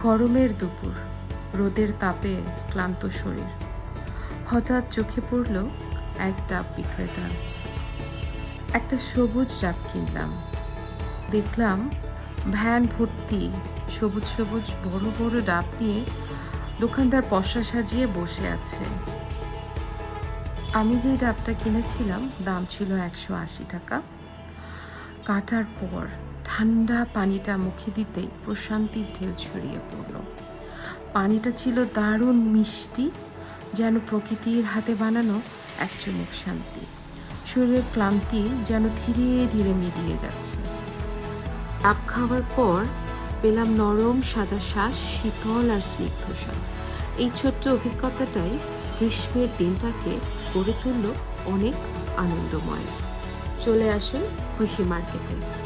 গরমের দুপুর, রোদের তাপে ক্লান্ত শরীর। হঠাৎ চোখে পড়ল এক ডাব বিক্রেতা। একটা সবুজ ডাব কিনলাম। দেখলাম ভ্যান ভর্তি সবুজ সবুজ বড় বড় ডাব নিয়ে দোকানদার পসরা সাজিয়ে বসে আছে। আমি যেই ডাবটা কিনেছিলাম দাম ছিল 180 টাকা। কাটার পর ঠান্ডা পানিটা মুখে দিতেই প্রশান্তির ঢেউ ছড়িয়ে পড়ল। পানিটা ছিল দারুণ মিষ্টি, যেন প্রকৃতির হাতে বানানো এক চুমুক শান্তি। শরীরের ক্লান্তি যেন ধীরে ধীরে মিলিয়ে যাচ্ছে। ডাব খাওয়ার পর পেলাম নরম সাদা শ্বাস, শীতল আর স্নিগ্ধ স্বাদ। এই ছোট্ট অভিজ্ঞতাটাই গ্রীষ্মের দিনটাকে গড়ে তুলল অনেক আনন্দময়। চলে আসুন খুশি মার্কেটে।